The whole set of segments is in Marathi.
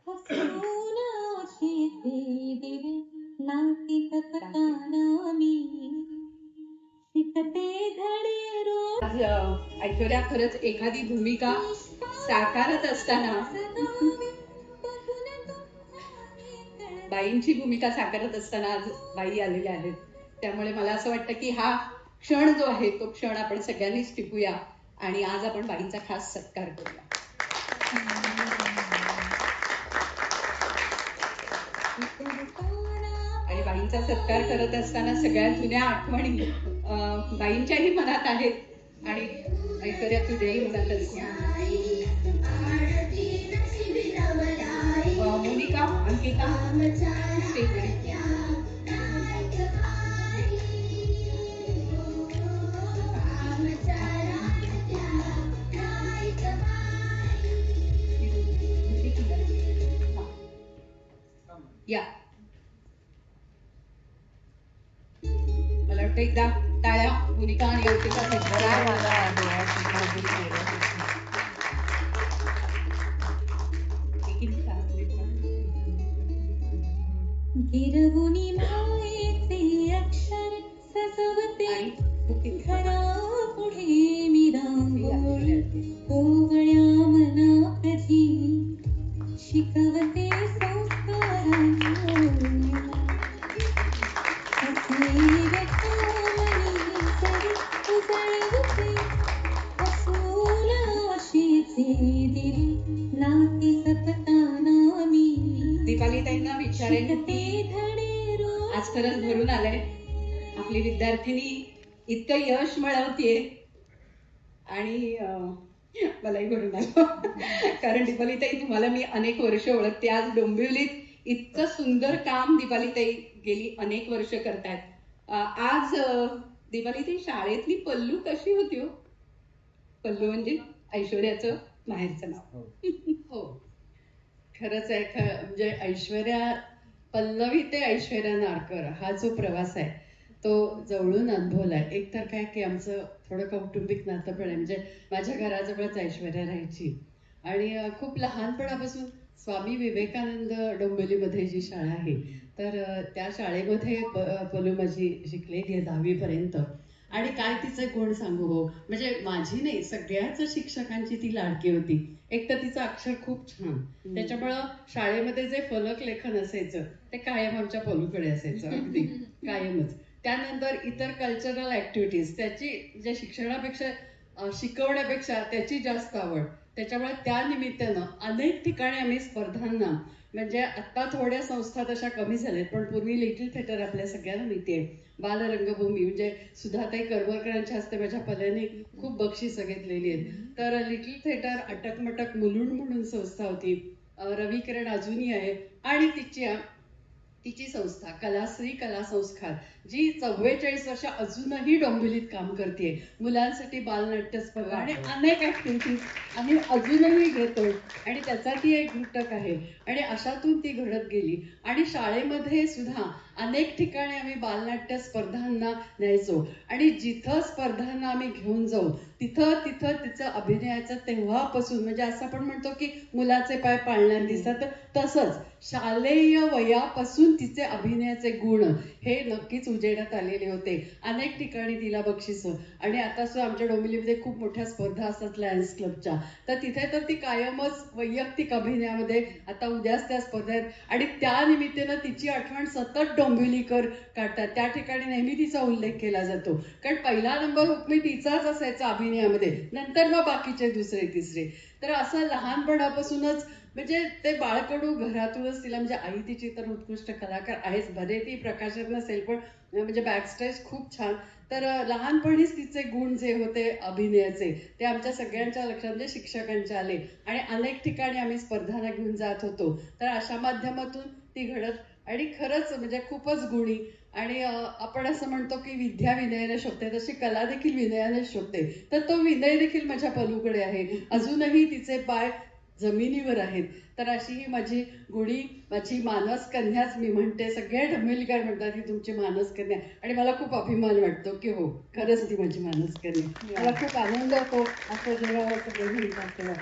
हसून आशेचे दिवे नाती तपताना मी शिकते धडे रोज. आज ऐश्वर्या खरंच एखादी भूमिका साकारत असताना बाईंची भूमिका साकारत असताना आज बाई आलेल्या आहेत. त्यामुळे मला असं वाटतं की हा क्षण जो आहे तो क्षण आपण सगळ्यांनीच टिपूया आणि आज आपण बाईंचा खास सत्कार करूया. आणि बाईंचा सत्कार करत असताना सगळ्या जुन्या आठवणी बाईंच्याही मनात आहेत आणि ऐश्वर्या तुझ्याही मनात असतील. मोनिका, अंकिता, या मला वाटतं एकदा टाळ्या मोनिका आणि गिरवुनी मायेचे अक्षर सजवते खरा पुढे मी रांगोळी कोवळ्या मना कधी शिकवते संस्कार नाती सपताना मी. दीपाली ताईंना विचारेन की आज खरंच भरून आलंय, आपली विद्यार्थिनी इतकं यश मिळवतीये आणि मलाही भरून आलं. कारण दीपाली ताई तुम्हाला मी अनेक वर्ष ओळखते. आज डोंबिवलीत इतकं सुंदर काम दीपाली ताई गेली अनेक वर्ष करतायत. आज दीपाली ताई शाळेतली पल्लू कशी होती हो? पल्लू म्हणजे ऐश्वर्याचं माहेरचं नाव. हो खरंच आहे. म्हणजे ऐश्वर्या पल्लवी ते ऐश्वर्या नारकर हा जो प्रवास आहे तो जवळून अनुभवलाय. एक तर काय की आमचं थोडं कौटुंबिक नातं पण आहे. म्हणजे माझ्या घराजवळच ऐश्वर्या राहायची आणि खूप लहानपणापासून स्वामी विवेकानंद डोंबिवलीमध्ये जी शाळा आहे तर त्या शाळेमध्ये पल्लू माझी शिकलेली 10वी पर्यंत. आणि काय तिचे गुण सांगू हो, म्हणजे माझी नाही सगळ्याच शिक्षकांची ती लाडकी होती. एक तर तिचं अक्षर खूप छान, त्याच्यामुळं शाळेमध्ये जे फलक लेखन असायचं ते कायम आमच्या पल्लूकडे असायचं, अगदी कायमच. त्यानंतर इतर कल्चरल ऍक्टिव्हिटीज त्याची जे शिक्षणापेक्षा शिकवण्यापेक्षा त्याची जास्त आवड. त्याच्यामुळे त्या निमित्तानं अनेक ठिकाणी आम्ही स्पर्धांना, म्हणजे आता थोड्या संस्था तशा कमी झाल्यात पण पूर्वी लिटिल थिएटर आपल्या सगळ्यांना माहितीये, बालरंगभूमी म्हणजे सुधाताई करवरकरांच्या हस्ते माझ्या पल्याने खूप बक्षिसं घेतलेली आहेत. तर लिटिल थिएटर, अटकमटक मुलुंड म्हणून संस्था होती, रवी किरण अजूनही आहे. आणि तिची संस्था कलाश्री कला संस्कार जी 44 वर्ष अजूनही डोंबिवलीत काम करते. मुलांसाठी बालनाट्य स्पर्धा आणि अनेक ऍक्टिव्हिटीज आम्ही अजूनही घेतोय आणि त्याचा ती एक घटक आहे. आणि अशातून ती घडत गेली आणि शाळेमध्ये सुद्धा अनेक ठिकाणी आम्ही बालनाट्य स्पर्धांना न्यायचो आणि जिथं स्पर्धांना आम्ही घेऊन जाऊ तिथं तिचं अभिनयाचं तेव्हापासून, म्हणजे असं आपण म्हणतो की मुलाचे पाय पाळण्यात दिसतात, तसंच शालेय वयापासून तिचे अभिनयाचे गुण हे नक्कीच उजेडात आलेले होते. अनेक ठिकाणी तिला बक्षिसं. आणि आता सुद्धा आमच्या डोंबिवलीमध्ये खूप मोठ्या स्पर्धा असतात लायन्स क्लबच्या, तर तिथे तर ती कायमच वैयक्तिक अभिनयामध्ये, आता उद्याच त्या स्पर्धा आहेत आणि त्या निमित्तानं तिची आठवण सतत डोंबिवलीकर काढतात. त्या ठिकाणी नेहमी तिचा उल्लेख केला जातो, कारण पहिला नंबर हुकमी तिचाच असायचा अभिनयामध्ये, नंतर मग बाकीचे दुसरे तिसरे. तर असं लहानपणापासूनच म्हणजे ते बाळकडू घरातूनच तिला, म्हणजे आई तिची तर उत्कृष्ट कलाकार आहेच, भले ती प्रकाशक नसेल पण म्हणजे बॅकस्टेज खूप छान. तर लहानपणीच तिचे गुण जे होते अभिनयाचे ते आमच्या सगळ्यांच्या लक्षात, म्हणजे शिक्षकांच्या आले आणि अनेक ठिकाणी आम्ही स्पर्धांना घेऊन जात होतो. तर अशा माध्यमातून ती घडत आणि खरंच म्हणजे खूपच गुणी. आणि आपण असं म्हणतो की विद्या विनयाने शोधते, तशी कला देखील विनयाने शोधते. तर तो विनय देखील माझ्या पल्लूकडे आहे. अजूनही तिचे पाय जमिनीवर आहेत. तर अशी ही माझी गुणी, माझी मानस कन्याच मी म्हणते. सगळे डोंबिवलीकर म्हणतात की तुमची मानस कन्या, आणि मला खूप अभिमान वाटतो की हो खरंच ती माझी मानस कन्या. मला खूप आनंद होतो असं जेव्हा सगळे म्हणतात तेव्हा.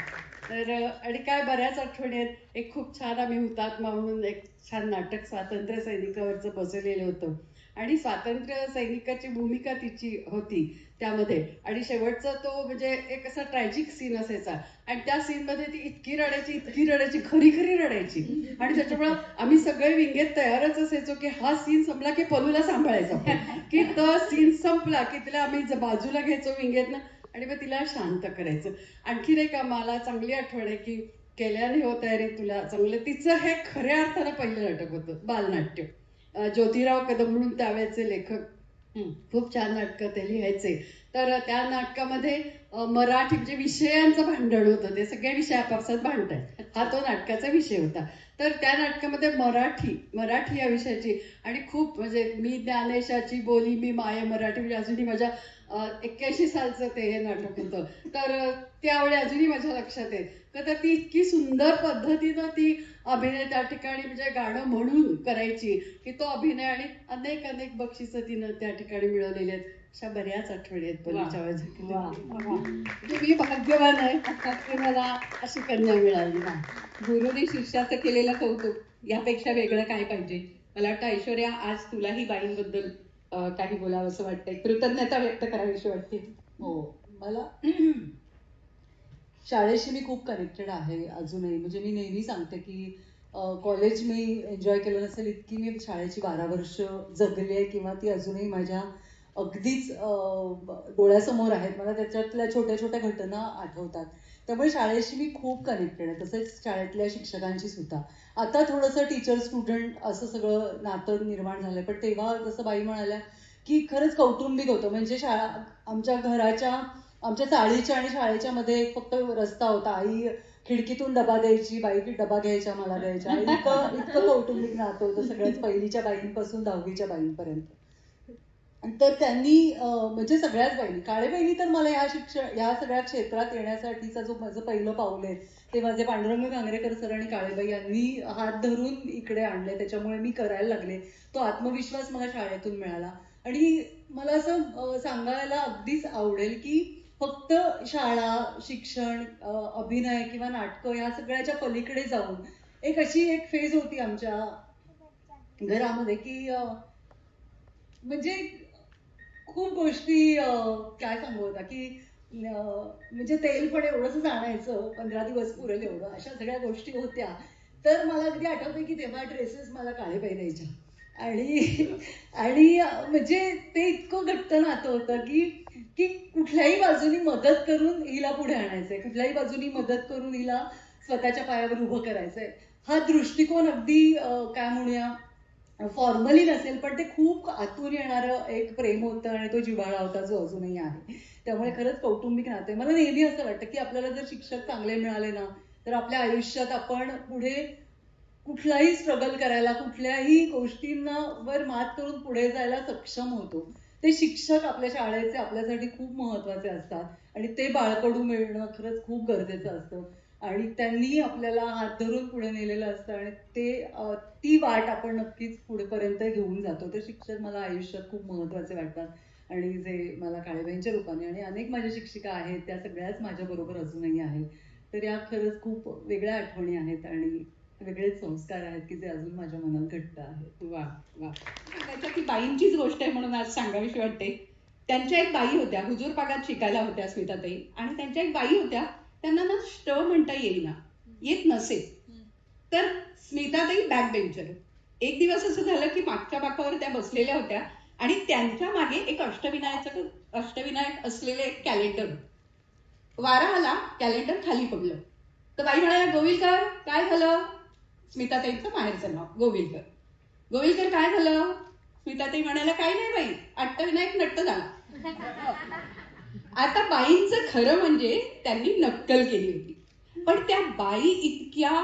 तर आणि काय बऱ्याच आठवणी आहेत. एक खूप छान आम्ही हुतात्मा म्हणून एक छान नाटक स्वातंत्र्य सैनिकावरचं बसवलेलं होतं आणि स्वातंत्र्य सैनिकाची भूमिका तिची होती त्यामध्ये आणि शेवटचा तो म्हणजे एक असा ट्रॅजिक सीन असायचा आणि त्या सीन मध्ये ती इतकी रडायची खरी खरी रडायची आणि त्याच्यामुळं आम्ही सगळे विंगेत तयारच असायचो की हा सीन संपला की पलूला सांभाळायचा आपण. की तो सीन संपला की तिला आम्ही बाजूला घ्यायचो विंगेतनं आणि मग तिला शांत करायचं. आणखीन एक मला चांगली आठवण आहे की केल्याने हो तयारी तुला चांगलं तिचं हे खऱ्या अर्थानं पहिलं नाटक होतं बालनाट्य. ज्योतिराव कदम म्हणून त्यावेळेचे लेखक खूप छान नाटकं ते लिहायचे. तर त्या नाटकामध्ये मराठी म्हणजे विषयांचं भांडण होतं. ते सगळ्या विषय आपापसात भांडतायत हा तो नाटकाचा विषय होता. तर त्या नाटकामध्ये मराठी या विषयाची आणि खूप म्हणजे मी ज्ञानेशाची बोली मी माये मराठी म्हणजे अजूनही माझ्या 81 सालचं ते हे नाटक होतं. तर त्यावेळी अजूनही माझ्या लक्षात आहे. तर ती इतकी सुंदर पद्धतीनं ती अभिनय त्या ठिकाणी म्हणजे गाणं म्हणून करायची की तो अभिनय आणि अनेक अनेक बक्षिसं तिनं त्या ठिकाणी मिळवलेली आहेत. अशा बऱ्याच आठवणी आहेत पल्लीच्या म्हणजे मी भाग्यवान आहे की मला अशी कन्या मिळाली. गुरुने शिष्याचं केलेलं कौतुक यापेक्षा वेगळं काय पाहिजे. मला वाटतं ऐश्वर्या आज तुलाही बाईंबद्दल काही बोलावं असं वाटतंय, कृतज्ञता व्यक्त करावीशी वाटते. हो, मला शाळेशी मी खूप कनेक्टेड आहे अजूनही. म्हणजे मी नेहमी सांगते की कॉलेज मी एन्जॉय केलं नसेल इतकी मी शाळेची 12 वर्ष जगली आहे किंवा ती अजूनही माझ्या अगदीच डोळ्यासमोर आहेत. मला त्याच्यातल्या छोट्या छोट्या घटना आठवतात. त्यामुळे शाळेशी मी खूप कनेक्टेड आहे. तसेच शाळेतल्या शिक्षकांची सुद्धा. आता थोडंसं टीचर स्टुडंट असं सगळं नातं निर्माण झालंय, पण तेव्हा जसं बाई म्हणाल्या की खरंच कौटुंबिक होतं. म्हणजे शाळा आमच्या चाळीच्या आणि शाळेच्या मध्ये एक फक्त रस्ता होता. आई खिडकीतून डबा द्यायची, बाई डबा घ्यायच्या, मला द्यायच्या. इतकं इतकं कौटुंबिक नातं होतं सगळ्याच पहिलीच्या बाईंपासून 10वीच्या बाईंपर्यंत. तर त्यांनी म्हणजे सगळ्याच बाईंनी, काळे बाईंनी तर मला ह्या सगळ्या क्षेत्रात येण्यासाठीचा जो माझं पहिलं पाऊल आहे ते माझे पांडुरंग कांगरेकर सर आणि काळेबाई यांनी हात धरून इकडे आणले. त्याच्यामुळे मी करायला लागले. तो आत्मविश्वास मला शाळेतून मिळाला. आणि मला असं सांगायला अगदीच आवडेल की फक्त शाळा, शिक्षण, अभिनय किंवा नाटकं या सगळ्याच्या पलीकडे जाऊन एक फेज होती आमच्या घरामध्ये की म्हणजे खूप गोष्टी काय सांगू आता की म्हणजे तेल पण एवढंच आणायचं 15 दिवस पुरेल एवढं, अशा सगळ्या गोष्टी होत्या. तर मला अगदी आठवते की तेव्हा ड्रेसेस मला काळेबाई द्यायच्या आणि आणि म्हणजे ते इतकं घट्ट नातं होतं की की कुठल्याही बाजूनी मदत करून हिला पुढे आणायचंय, कुठल्याही बाजूनी मदत करून हिला स्वतःच्या पायावर उभं करायचंय. हा दृष्टिकोन अगदी काय म्हणूया फॉर्मली नसेल पण ते खूप आतून येणारं एक प्रेम होतं आणि तो जिव्हाळा होता जो अजूनही आहे. त्यामुळे खरंच कौटुंबिक नाते. मला नेहमी असं वाटतं की आपल्याला जर शिक्षक चांगले मिळाले ना तर आपल्या आयुष्यात आपण पुढे कुठलाही स्ट्रगल करायला, कुठल्याही गोष्टींना वर मात करून पुढे जायला सक्षम होतो. ते शिक्षक आपल्या शाळेचे आपल्यासाठी खूप महत्वाचे असतात आणि ते बाळकडू मिळणं खरंच खूप गरजेचं असतं. आणि त्यांनी आपल्याला हात धरून पुढे नेलेलं असतं आणि ती वाट आपण नक्कीच पुढेपर्यंत घेऊन जातो. तर शिक्षक मला आयुष्यात खूप महत्वाचे वाटतात आणि जे मला काळेबाईंच्या रूपाने आणि अनेक माझ्या शिक्षिका आहेत त्या सगळ्याच माझ्या बरोबर अजूनही आहेत. तर या खरंच खूप वेगळ्या आठवणी आहेत आणि वेगळेच संस्कार आहेत की जे अजून माझ्या मनात घट्ट आहेत. वा वा, त्याच्यात ती बाईंचीच गोष्ट आहे म्हणून आज सांगावीशी वाटते. त्यांच्या एक बाई होत्या, हुजूर पागात शिकायला होत्या स्मिताताई, आणि त्यांच्या एक बाई होत्या त्यांना ना म्हणता येत नसे. तर स्मिताताई बॅक बेंचर. एक दिवस असं झालं की मागच्या बाकावर त्या बसलेल्या होत्या आणि त्यांच्या मागे एक अष्टविनायक असलेले एक कॅलेंडर. वारा आला, कॅलेंडर खाली पडलं. तर बाई म्हणाल्या, गोविलकर काय झालं? स्मिताताईंचं माहेरचं नाव गोविलकर. गोविलकर काय झालं? स्मिताताई म्हणाल्या, काही नाही बाई, अष्टविनायक नट्ट झाला. आता बाईंचं खरं म्हणजे त्यांनी नक्कल केली होती, पण त्या बाई इतक्या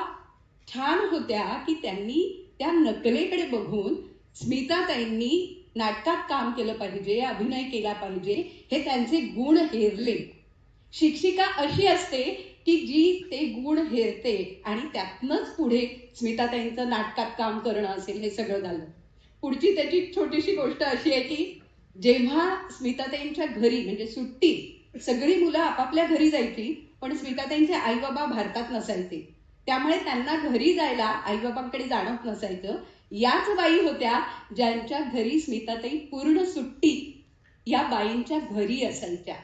छान होत्या की त्यांनी त्या नकलेकडे बघून स्मिताताईंनी नाटकात काम केलं पाहिजे, अभिनय केला पाहिजे हे त्यांचे गुण हेरले. शिक्षिका अशी असते की जी ते गुण हेरते आणि त्यातनंच पुढे स्मिताताईंचं नाटकात काम करणं असेल हे सगळं झालं. पुढची त्याची छोटीशी गोष्ट अशी आहे की जेव्हा स्मिताताईंच्या घरी म्हणजे सुट्टीत सगळी मुलं आपापल्या घरी जायची पण स्मिताताईंचे आई बाबा भारतात नसायचे, त्यामुळे त्यांना घरी जायला आईबाबांकडे जाणंच नसायचं. याच बाई होत्या ज्यांच्या घरी स्मिताताई पूर्ण सुट्टी या बाईंच्या घरी असायच्या.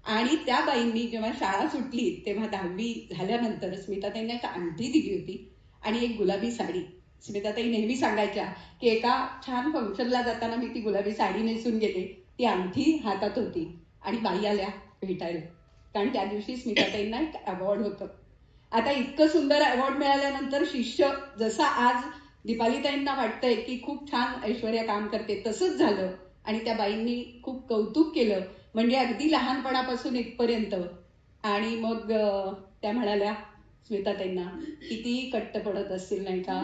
आणि त्या बाईंनी जेव्हा शाळा सुटली तेव्हा 10वी झाल्यानंतर स्मिताताईंना एक अंगठी दिली होती आणि एक गुलाबी साडी. स्मिताताई नेहमी सांगायच्या की एका छान फंक्शनला जाताना मी ती गुलाबी साडी नेसून गेले, ती अंगठी हातात होती आणि बाई आल्या भेटायला, कारण त्या दिवशी स्मिताताईंना एक अवॉर्ड होतं. आता इतकं सुंदर अवॉर्ड मिळाल्यानंतर शिष्य जसा आज दीपालीताईंना वाटतंय की खूप छान ऐश्वर्या काम करते, तसंच झालं आणि त्या बाईंनी खूप कौतुक केलं, म्हणजे अगदी लहानपणापासून इथपर्यंत. आणि मग त्या म्हणाल्या स्मिताताईंना, किती कट्ट पडत असतील नाही का,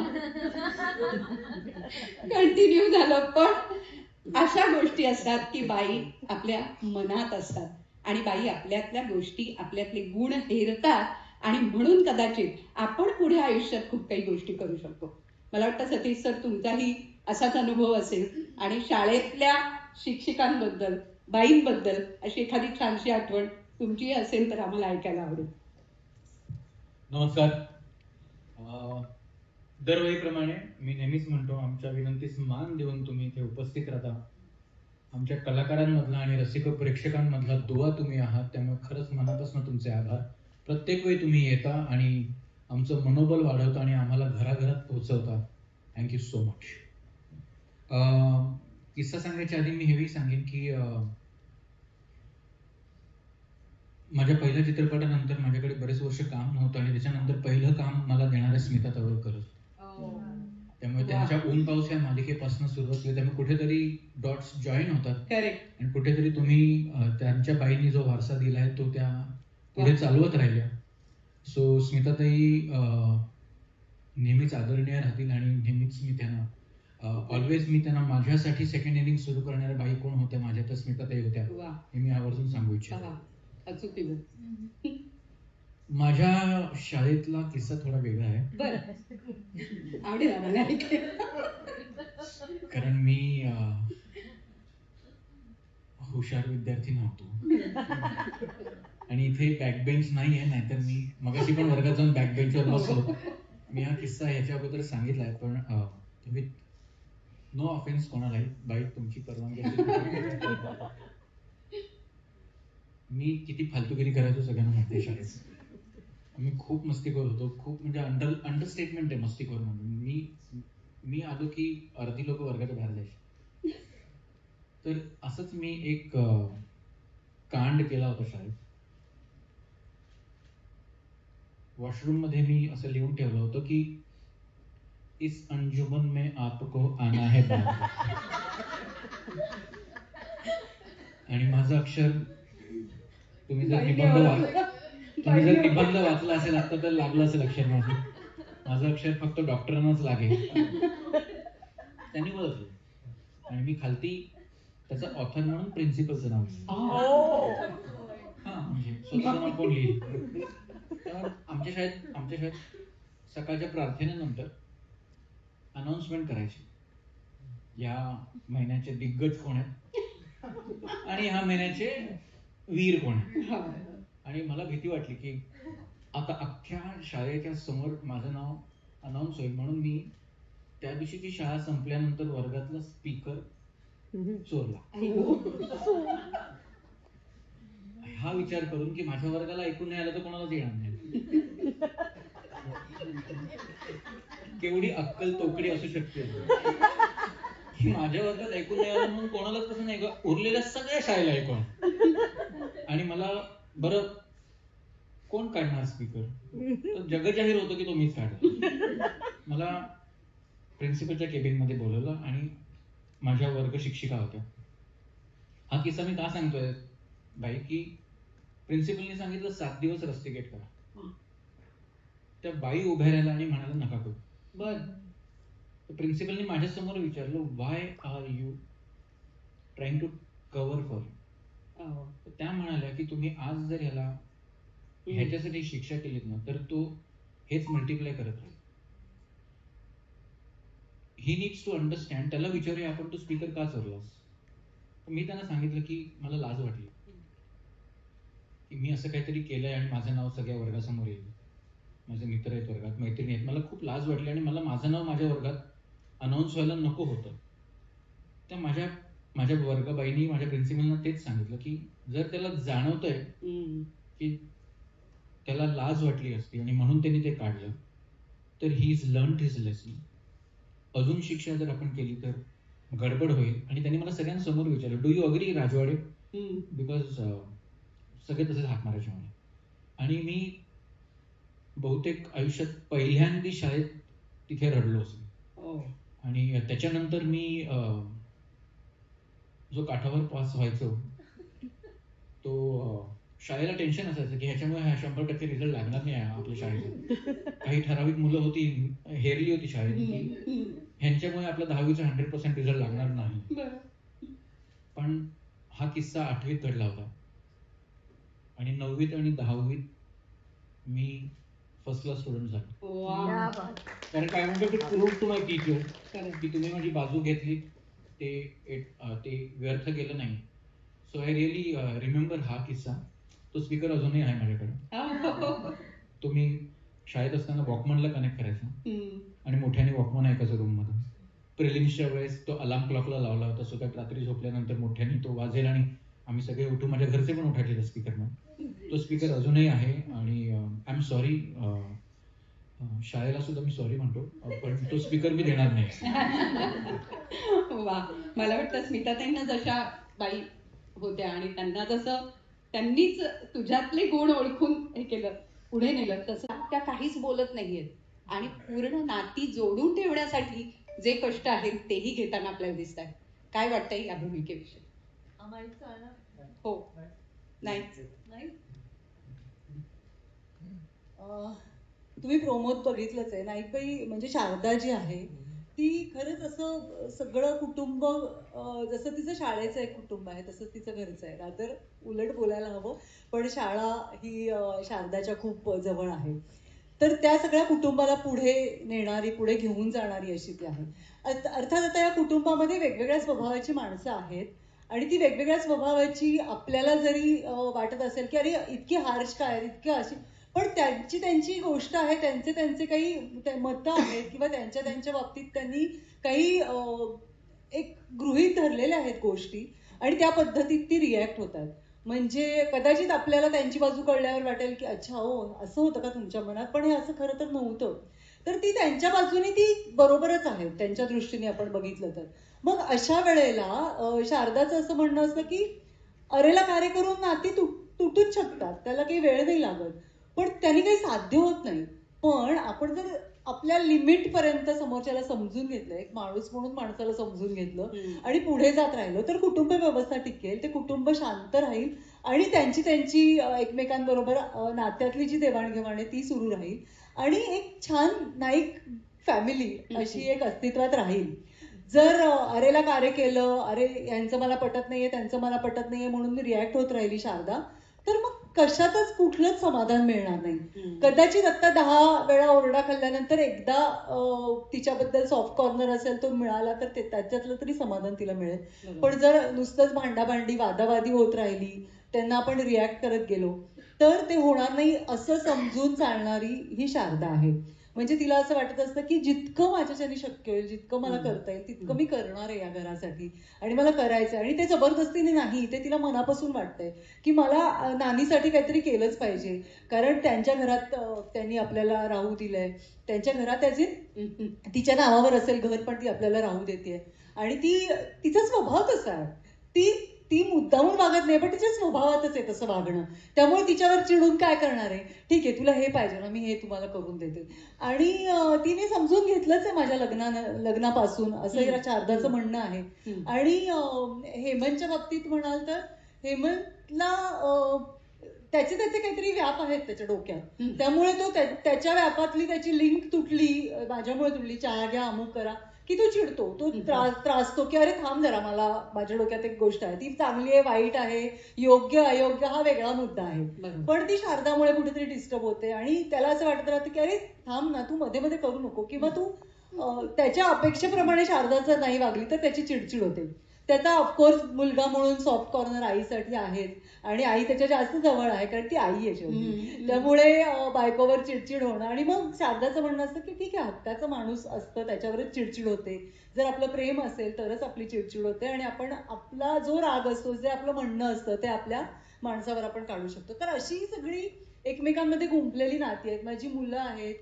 कंटिन्यू झालं. पण अशा गोष्टी असतात की बाई आपल्या मनात असतात आणि बाई आपल्यातल्या गोष्टी, आपल्यातले गुण हेरतात आणि म्हणून कदाचित आपण पुढे आयुष्यात खूप काही गोष्टी करू शकतो. मला वाटतं सतीश सर तुमचाही असाच अनुभव असेल आणि शाळेतल्या शिक्षिकांबद्दल, बाईंबद्दल अशी एखादी छानशी आठवण तुमची असेल तर आम्हाला ऐकायला आवडेल. नमस्कार. दरवेळीप्रमाणे मी नेहमीच म्हणतो, आमच्या विनंतीस मान देऊन तुम्ही इथे उपस्थित राहता. आमच्या कलाकारांमधला आणि रसिक प्रेक्षकांमधला दुवा तुम्ही आहात, त्यामुळे खरंच मनापासून तुमचे आभार. प्रत्येक वेळी तुम्ही येता आणि आमचं मनोबल वाढवता आणि आम्हाला घराघरात पोहोचवता. Thank you so much. किस्सा सांगायच्या आधी मी हेही सांगेन की माझ्या पहिल्या चित्रपटानंतर माझ्याकडे बरेच वर्ष काम नव्हतं आणि त्याच्यानंतर पहिलं काम मला देणाऱ्या स्मिता तळवळकर. त्यामुळे त्यांच्या ऊन पाऊस या मालिकेपासून सुरुवात केली. त्यामुळे कुठेतरी डॉट्स जॉईन होतात आणि कुठेतरी तुम्ही त्यांच्या बाईंनी जो वारसा दिलाय तो त्या पुढे चालवत राहिल्या. सो स्मिताताई नेहमीच आदरणीय राहतील आणि नेहमीच मी त्यांना ऑलवेज मी त्यांना माझ्यासाठी सेकंड इनिंग सुरू करणाऱ्या बाई कोण होत्या माझ्या, तर स्मिताताई होत्या हे मी आवर्जून सांगू इच्छितो. माझ्या शाळेतला किस्सा थोडा वेगळा आहे. बरं, आवडेल आम्हाला ऐकायला. कारण मी हुशार विद्यार्थी नव्हतो आणि इथे बॅकबेंच नाहीये, नाहीतर मी मगाशी पण वर्गात जाऊन बॅकबेंचवर बसलो. मी हा किस्सा ह्याच्या अगोदर सांगितलाय, पण तुम्ही नो ऑफेन्स कोणालाही, बाई तुमची परवानगी असेल. मी किती फालतूगिरी करायचो सगळ्यांना माहिती शाळेत. मी खूप मस्तीखोर होतो, खूप म्हणजे अंडरस्टेटमेंट आहे मस्तीखोर म्हणून. मी आलो की अर्धी लोक वर्गाच्या बाहेर जायची. तर असंच मी एक कांड केला होता शाळेत. वॉशरूम मध्ये मी असं लिहून ठेवलं होतं की इस अंजुमन में आपको आना है बाप. आणि माझं अक्षर तुम्ही जर निबंध वाचला असेल आता तर लागलं असेल अक्षर माझं अक्षर फक्त डॉक्टरांनाच लागेल. त्यांनी ओळखलं आणि मी खालती त्याचा ऑथर म्हणून प्रिन्सिपलचं नाव लिहिलं. म्हणजे स्वतःचं नाव कोण लिहिल. आमच्या शाळेत सकाळच्या प्रार्थनेनंतर अनाउन्समेंट करायची, या महिन्याचे दिग्गज कोण आहेत आणि ह्या महिन्याचे वीर कोण आहेत. आणि मला भीती वाटली की आता अख्ख्या शाळेच्या समोर माझं नाव अनाउन्स होईल, म्हणून मी त्या दिवशीची शाळा संपल्यानंतर वर्गातला स्पीकर चोरला. हा विचार करून की माझ्या वर्गाला ऐकून नाही आलं तर कोणालाच येणार नाही. केवढी अक्कल तोकडी असू शकते की माझ्या वर्गात ऐकून नाही आलं म्हणून कोणालाच कसं नाही, उरलेल्या सगळ्या शाळेला ऐकून. आणि मला बरं कोण काढणार स्पीकर, तर जगजाहीर होतं की तो मीच काढला. मला प्रिन्सिपलच्या केबिन मध्ये बोलवलं आणि माझ्या वर्ग शिक्षिका होत्या. हा किस्सा मी का सांगतोय बाई की प्रिन्सिपलने सांगितलं 7 दिवस रस्टिकेट करा. त्या बाई उभ्या राहिल्या आणि म्हणाला नका करू. बर, प्रिन्सिपलने माझ्या समोर विचारलं why are you trying to cover for you. त्या म्हणाल्या की तुम्ही आज जर ह्याला ह्याच्यासाठी शिक्षा केलीत ना तर तो हेच मल्टिप्लाय करत राहील. He needs to understand. त्याला विचारूया आपण तू स्पीकर का चोरलास. मी त्यांना सांगितलं की मला लाज वाटली. की मी असं काहीतरी केलंय आणि माझं नाव सगळ्या वर्गासमोर येईल. माझे मित्र आहेत वर्गात, मैत्रिणी आहेत. मला खूप लाज वाटली आणि मला माझं नाव माझ्या वर्गात अनाऊन्स व्हायला नको होतं. त्या माझ्या माझ्या वर्गबाईंनी माझ्या प्रिन्सिपलना तेच सांगितलं की जर त्याला जाणवतंय की त्याला लाज वाटली असती आणि म्हणून त्यांनी ते काढलं, तर he is learn his lesson. अजून शिक्षा जर आपण केली तर गडबड होईल. आणि त्यांनी मला सगळ्यांसमोर विचारलं, do you agree Rajwade? Because सगळे तसेच हाक मारायचे मला. आणि मी बहुतेक आयुष्यात पहिल्यांदा शाळेत तिथे रडलो असेल. आणि त्याच्यानंतर मी जो काठावर पास व्हायचो तो शाळेला टेन्शन असायचं की ह्याच्यामुळे 100% रिझल्ट लागणार नाही आपल्या शाळेचा. काही ठराविक मुलं होती, हेरली होती शाळेत की ह्यांच्यामुळे आपला 10वीचा 100% रिझल्ट लागणार नाही. पण हा किस्सा 8वीत घडला होता आणि 9वीत आणि 10वीत मी फर्स्ट क्लास स्टुडंट झालो. कारण काय म्हणतो ते प्रूव्ह टू माय टीचर की तुम्ही माझी बाजू घेतली, ते व्यर्थ गेलं नाही. सो आय रिअली रिमेंबर हा किस्सा. तो स्पीकर अजूनही आहे माझ्याकडे. तो मी शाळेत असताना वॉकमनला कनेक्ट करायचो आणि मोठ्याने वॉकमन ऐकायचो रूम मध्ये. प्रिलिम्सच्या वेळेस तो अलार्म क्लॉकला लावला होता, सो त्यात रात्री झोपल्यानंतर मोठ्याने तो वाजेल आणि आम्ही सगळे उठू. माझ्या घरचे पण उठायचे त्या स्पीकरनं. तो स्पीकर अजूनही आहे आणि आय एम सॉरी, शाळेला सुद्धा मी सॉरी म्हणतो, पण तो स्पीकर मी देणार नाही. वा, मला वाटतं स्मिताताईंना जशा बाई होत्या आणि त्यांना जसं त्यांनीच तुझ्यातले गुण ओळखून हे केलं, पुढे नेलं, तसं त्या काहीच बोलत नाहीयेत आणि पूर्ण नाती जोडून ठेवण्यासाठी जे कष्ट आहेत तेही घेताना आपल्याला दिसत आहे. काय वाटतंय या भूमिकेविषयी? हो, नाही तुम्ही प्रोमोत बघितलंच आहे. नाईकबाई म्हणजे शारदा जी आहे ती खरंच असं सगळं कुटुंब, जसं तिचं शाळेचं एक कुटुंब आहे तसं तिचं घरचं आहे. रादर उलट बोलायला हवं, पण शाळा ही शारदाच्या खूप जवळ आहे. तर त्या सगळ्या कुटुंबाला पुढे नेणारी, पुढे घेऊन जाणारी अशी ती आहे. अर्थात आता या कुटुंबामध्ये वेगवेगळ्या स्वभावाची माणसं आहेत आणि ती वेगवेगळ्या स्वभावाची आपल्याला जरी वाटत असेल की अरे इतकी हार्श काय, इतकी अशी, पण त्यांची त्यांची गोष्ट आहे, त्यांचे त्यांचे काही मतं आहेत किंवा त्यांच्या त्यांच्या बाबतीत त्यांनी काही एक गृहीत धरलेल्या आहेत गोष्टी आणि त्या पद्धतीत ती रिॲक्ट होतात. म्हणजे कदाचित आपल्याला त्यांची बाजू कळल्यावर वाटेल की अच्छा हो असं होतं का तुमच्या मनात, पण हे असं खरं तर नव्हतं. तर ती त्यांच्या बाजूने ती बरोबरच आहे त्यांच्या दृष्टीने आपण बघितलं तर. मग अशा वेळेला शारदाचं असं म्हणणं असतं की अरेला कार्य करून नाती तुटूच शकतात, त्याला काही वेळ नाही लागत, पण त्यांनी काही साध्य होत नाही. पण आपण जर आपल्या लिमिट पर्यंत समोरच्याला समजून घेतलं, एक माणूस म्हणून माणसाला समजून घेतलं आणि पुढे जात राहिलो तर कुटुंब व्यवस्था टिकेल, ते कुटुंब शांत राहील आणि त्यांची त्यांची एकमेकांबरोबर नात्यातली जी देवाणघेवाण आहे ती सुरू राहील आणि एक छान नाईक फॅमिली अशी एक अस्तित्वात राहील. जर अरेला कार्य केलं, अरे यांचं मला पटत नाहीये, त्यांचं मला पटत नाहीये म्हणून मी रिॲक्ट होत राहिली शारदा, तर मग कशातच कुठलंच समाधान मिळणार नाही. कदाचित आता 10 वेळा ओरडा खाल्ल्यानंतर एकदा तिच्याबद्दल सॉफ्ट कॉर्नर असेल तो मिळाला तर त्याच्यातलं तरी समाधान तिला मिळेल. पण जर नुसतंच भांडाभांडी वादावादी होत राहिली, त्यांना आपण रिॲक्ट करत गेलो तर ते होणार नाही असं समजून चालणारी ही शारदा आहे. म्हणजे तिला असं वाटत असतं की जितकं माझ्याच्याने शक्य होईल, जितकं मला करता येईल तितकं मी करणार आहे या घरासाठी आणि मला करायचं आहे. आणि ते जबरदस्तीने नाही, ते तिला मनापासून वाटतंय की मला नानीसाठी काहीतरी केलंच पाहिजे. कारण त्यांच्या घरात त्यांनी आपल्याला राहू दिलंय, त्यांच्या घरात तिच्या नावावर असेल घर पण ती आपल्याला राहू देते आणि तिचा स्वभाव तसा आहे. ती मुद्दामून वागत नाही, पण तिच्या स्वभावातच आहे तसं वागणं. त्यामुळे तिच्यावर चिडून काय करणार आहे, ठीक आहे तुला हे पाहिजे ना, मी हे तुम्हाला करून देते. आणि तिने समजून घेतलंच आहे माझ्या लग्नापासून, असं शारदाचं म्हणणं आहे. आणि हेमंतच्या बाबतीत म्हणाल तर हेमंतला त्याचे काहीतरी व्याप आहेत त्याच्या डोक्यात, त्यामुळे तो त्याच्या व्यापातली त्याची लिंक तुटली, माझ्यामुळे तुटली, चहा घ्या अमुक करा की तो चिडतो, तो त्रासतो की अरे थांब जरा, मला माझ्या डोक्यात एक गोष्ट आहे, ती चांगली आहे वाईट आहे, योग्य अयोग्य हा वेगळा मुद्दा आहे, पण ती शारदामुळे कुठेतरी डिस्टर्ब होते आणि त्याला असं वाटत राहतं की अरे थांब ना, तू मध्ये मध्ये करू नको, किंवा तू त्याच्या अपेक्षेप्रमाणे शारदाचं नाही वागली तर त्याची चिडचिड होते. त्याचा ऑफकोर्स मुलगा म्हणून सॉफ्ट कॉर्नर आईसाठी आहेच, आणि आई त्याच्या जास्त जवळ आहे कारण ती आई आहे शेवटी. त्यामुळे बायकोवर चिडचिड होणं, आणि मग शारदाचं म्हणणं असतं की ठीक आहे, हक्काचा माणूस असतं त्याच्यावरच चिडचिड होते, जर आपलं प्रेम असेल तरच आपली चिडचिड होते, आणि आपण आपला जो राग असतो, जे आपलं म्हणणं असतं ते आपल्या माणसावर आपण काढू शकतो. तर अशी सगळी एकमेकांमध्ये गुंफलेली नाती आहेत. माझी मुलं आहेत,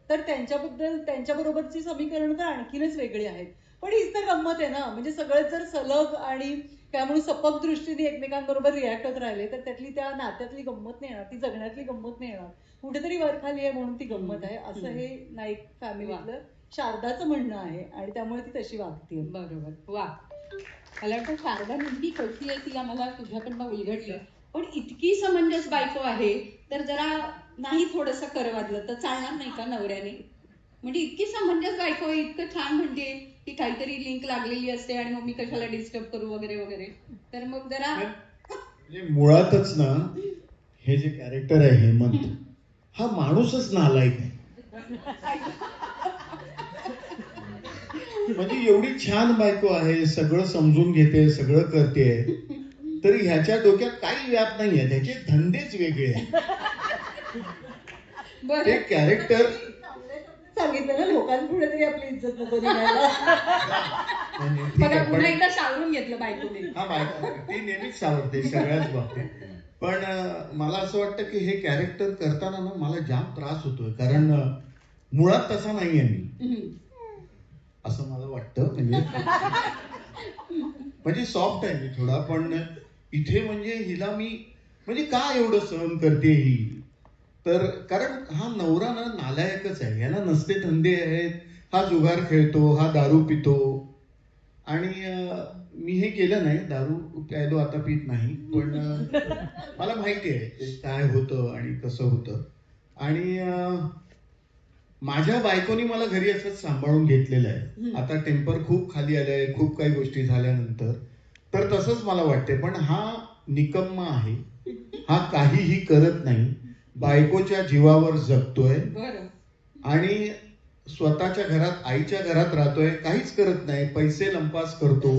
तर त्यांच्याबरोबरची समीकरण तर आणखीनच वेगळी आहेत. पण हीच तर गंमत आहे ना, म्हणजे सगळेच जर सलग आणि त्यामुळे सपक दृष्टीने एकमेकांबरोबर रिॲक्ट होत राहिले तर त्यातली त्या नात्यातली गंमत नाही येणार, ती जगण्यातली गंमत नाही येणार. कुठेतरी वरखाली आहे म्हणून ती गंमत आहे, असं हे नाईक फॅमिलीतलं शारदाचं म्हणणं आहे, आणि त्यामुळे ती तशी वागते. बरोबर. वा, मला वाटतं शारदा नेमकी कशी आहे ती आम्हाला तुझ्याकडनं उलगडली. पण इतकी समंजस बायको आहे तर जरा नाही थोडंसं कर वाजलं तर चालणार नाही का नवऱ्याने? म्हणजे इतकी समंजस बायको आहे, इतकं छान म्हणते की काहीतरी लिंक लागलेली असते आणि मग मी कशाला डिस्टर्ब करू वगैरे वगैरे, तर मग जरा म्हणजे मुळातच ना, हे जे कॅरेक्टर आहे हेमंत, हा माणूसच नालायक आहे. म्हणजे एवढी छान बायको आहे, सगळं समजून घेते, सगळं करते, तरी ह्याच्या डोक्यात काही व्याप नाहीये, त्याचे धंदेच वेगळे आहेत. ते कॅरेक्टर सांगितलं ना, लोकांपुढे तरी आपली इज्जत नको निघायला. बघा पुन्हा एकदा सावरून घेतलं बायकोने. हा, बायको ती नेहमीच सावरते सगळ्याच बाबतीत. पण मला असं वाटतं की हे कॅरेक्टर करताना ना मला जाम त्रास होतोय, कारण मुळात तसा नाहीये मी, असं मला वाटतं. म्हणजे सॉफ्ट आहे मी थोडा, पण इथे म्हणजे हिला मी म्हणजे का एवढं सहन करते ही, तर कारण हा नवरा ना नालायकच आहे, याला नसते धंदे आहेत, हा जुगार खेळतो, हा दारू पितो, आणि मी हे केलं नाही, दारू प्यायलो आता पित नाही, पण मला माहिती आहे ते काय होतं आणि कसं होतं. आणि माझ्या बायकोनी मला घरी असंच सांभाळून घेतलेलं आहे. आता टेम्पर खूप खाली आलंय, खूप काही गोष्टी झाल्यानंतर, तर तसंच मला वाटते. पण हा निकम्मा आहे, हा काहीही करत नाही, बायकोच्या जीवावर जगतोय, आणि स्वतःच्या घरात आईच्या घरात राहतोय, काहीच करत नाही, पैसे लंपास करतो,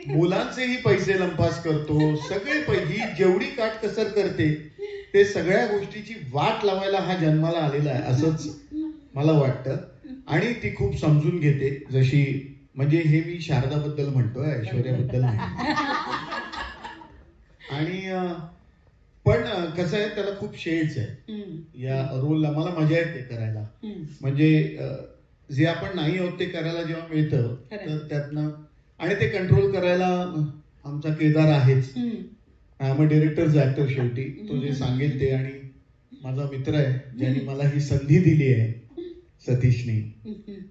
मुलांचेही पैसे लंपास करतो, सगळे ही जेवढी काटकसर करते ते सगळ्या गोष्टीची वाट लावायला हा जन्माला आलेला आहे, असंच मला वाटतं. आणि ती खूप समजून घेते, जशी म्हणजे हे मी शारदाबद्दल म्हणतोय, ऐश्वर्याबद्दल नाही. आणि पण कसं आहे, त्याला खूप शेड्स आहे या रोलला, मला मजा येते करायला. म्हणजे जे आपण नाही आहोत ते करायला जेव्हा मिळतं तर त्यातनं, आणि ते कंट्रोल करायला आमचा केदार आहेच. मग डिरेक्टरच ऍक्टर शेवटी, तो जे सांगेल ते. आणि माझा मित्र आहे ज्यांनी मला ही संधी दिली आहे, सतीशने,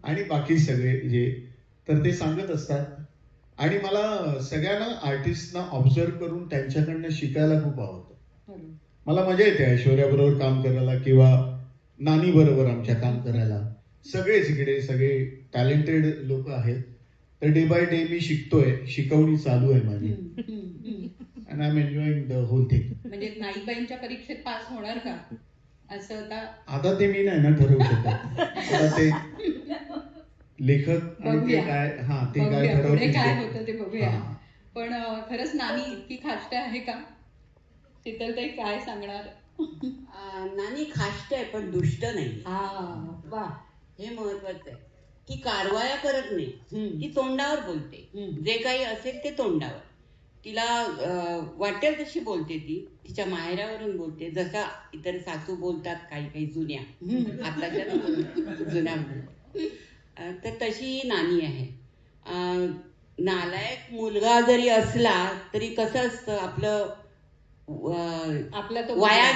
आणि बाकी सगळे जे, तर ते सांगत असतात. आणि मला सगळ्यांना आर्टिस्टना ऑब्झर्व करून त्यांच्याकडनं शिकायला खूप आवडतं. मला मजा येते ऐश्वर्या बरोबर काम करायला किंवा नानी बरोबर आमच्या काम करायला. सगळेच इकडे सगळे टॅलेंटेड लोक आहेत, तर डे बाय डे मी शिकतोय, शिकवणी चालू आहे माझी, and I am enjoying the whole thing. म्हणजे नाईबाईंच्या परीक्षेत पास होणार का असं आता ते मी नाही ना ठरवू शकत, आता ते लेखक आणि ते काय, हा ते काय ठरवतील, काय होतं ते बघूया. पण खरंच नानी इतकी खाष्ट आहे का? शीतलताई काय सांगणार? नानी खाष्ट आहे पण दुष्ट नाही. वा, हे महत्वाचं आहे की कारवाया करत नाही, ती तोंडावर बोलते, जे काही असेल ते तोंडावर. तिला वाटेल तशी बोलते, ती तिच्या माहेरावरून बोलते, जसा इतर सासू बोलतात काही काही जुन्या, आताच्या जुन्या, तर तशी नानी आहे. नालायक मुलगा जरी असला तरी कसं असतं, आपलं वाया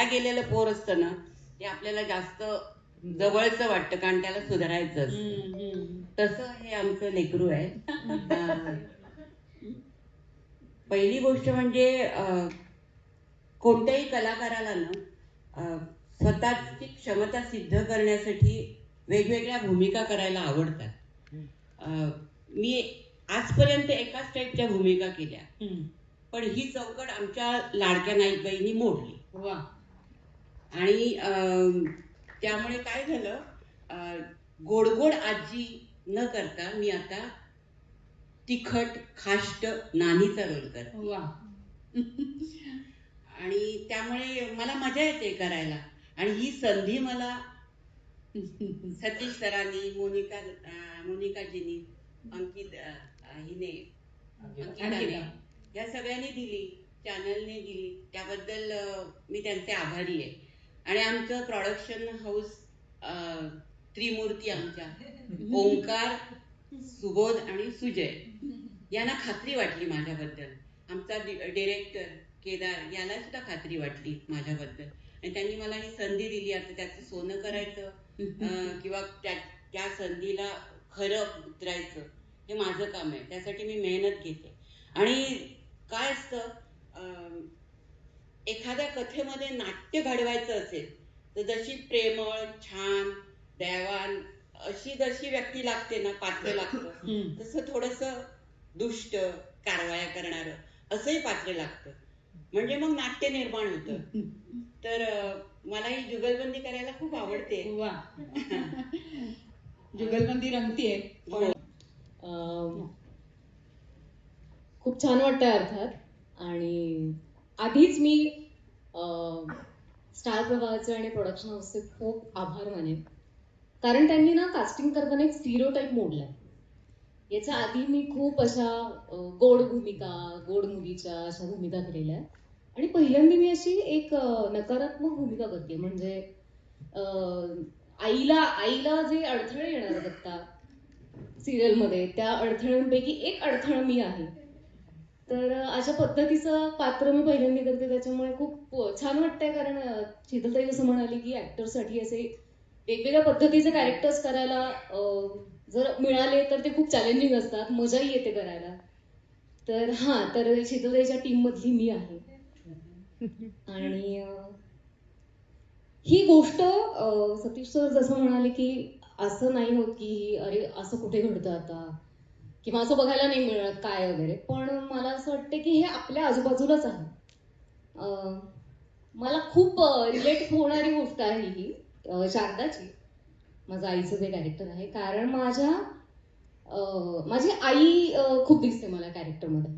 गेलेलं पोर असतं ना, ते आपल्याला जास्त जवळचं वाटतं, कारण त्याला सुधारायचं असतं. तसं हे आमचं लेकरू आहे. पहिली गोष्ट म्हणजे कोणत्याही कलाकाराला ना स्वतःची क्षमता सिद्ध करण्यासाठी वेगवेगळ्या भूमिका करायला आवडतात. मी आजपर्यंत एकाच टाईपच्या भूमिका केल्या, पण ही चौकट आमच्या लाडक्या नाईकबाईंनी मोडली. आणि त्यामुळे काय झालं, गोड गोड आजी न करता मी आता तिखट खाष्ट नानीचा रोल करते. वा. आणि त्यामुळे मला मजा येते करायला. आणि ही संधी मला सतीश सरांनी, मोनिकाजीनी, अंकिताने, या सगळ्यांनी दिली, चॅनलने दिली. त्याबद्दल मी त्यांचे आभारी आहे. आणि आमचं प्रोडक्शन हाऊस त्रिमूर्ती आमच्या ओंकार, सुबोध आणि सुजय यांना खात्री वाटली माझ्याबद्दल. आमचा डिरेक्टर केदार याला सुद्धा खात्री वाटली माझ्याबद्दल. आणि त्यांनी मला ही संधी दिली. आता त्याचं सोनं करायचं किंवा त्या संधीला खरं उतरायचं हे माझं काम आहे. त्यासाठी मी मेहनत घेते. आणि काय असतं, एखाद्या कथेमध्ये नाट्य घडवायचं असेल तर जशी प्रेमळ, छान, दयावान अशी जशी व्यक्ती लागते ना, पात्र लागतं, तसं थोडंसं दुष्ट, कारवाया करणारं असंही पात्र लागतं. म्हणजे मग नाट्य निर्माण होतं. तर मला ही जुगलबंदी करायला खूप आवडते. वा. जुगलबंदी रंगतीये. खूप छान वाटतंय अर्थात. आणि आधीच मी स्टार प्रवाहाचे आणि प्रोडक्शन हाऊसचे खूप आभार मानेन, कारण त्यांनी ना कास्टिंग करताना एक स्टिरियोटाईप मोडलाय. याच्या आधी मी खूप अशा गोड भूमिका, गोड मुलीच्या अशा भूमिका केलेल्या आहेत. आणि पहिल्यांदा मी अशी एक नकारात्मक भूमिका करते. म्हणजे आईला जे अडथळे येणार आहेत आता सिरियलमध्ये, त्या अडथळ्यांपैकी एक अडथळा मी आहे. तर अशा पद्धतीचं पात्र मी पहिल्यांदा करते. त्याच्यामुळे खूप छान वाटतंय. कारण शीतलताई जसं म्हणाली की ऍक्टरसाठी असे वेगवेगळ्या पद्धतीचे कॅरेक्टर्स करायला जर मिळाले तर ते खूप चॅलेंजिंग असतात, मजाही येते करायला. तर तर शीतलताईच्या टीम मधली मी आहे. आणि ही गोष्ट सतीश सर जसं म्हणाले की असं नाही होत की अरे असं कुठे घडतं आता, किंवा असं बघायला नाही मिळत काय वगैरे. पण मला असं वाटतं की हे आपल्या आजूबाजूलाच आहे. मला खूप रिलेट होणारी गोष्ट आहे ही शारदाची, माझं आईचं जे कॅरेक्टर आहे. कारण माझी आई खूप दिसते मला कॅरेक्टरमध्ये.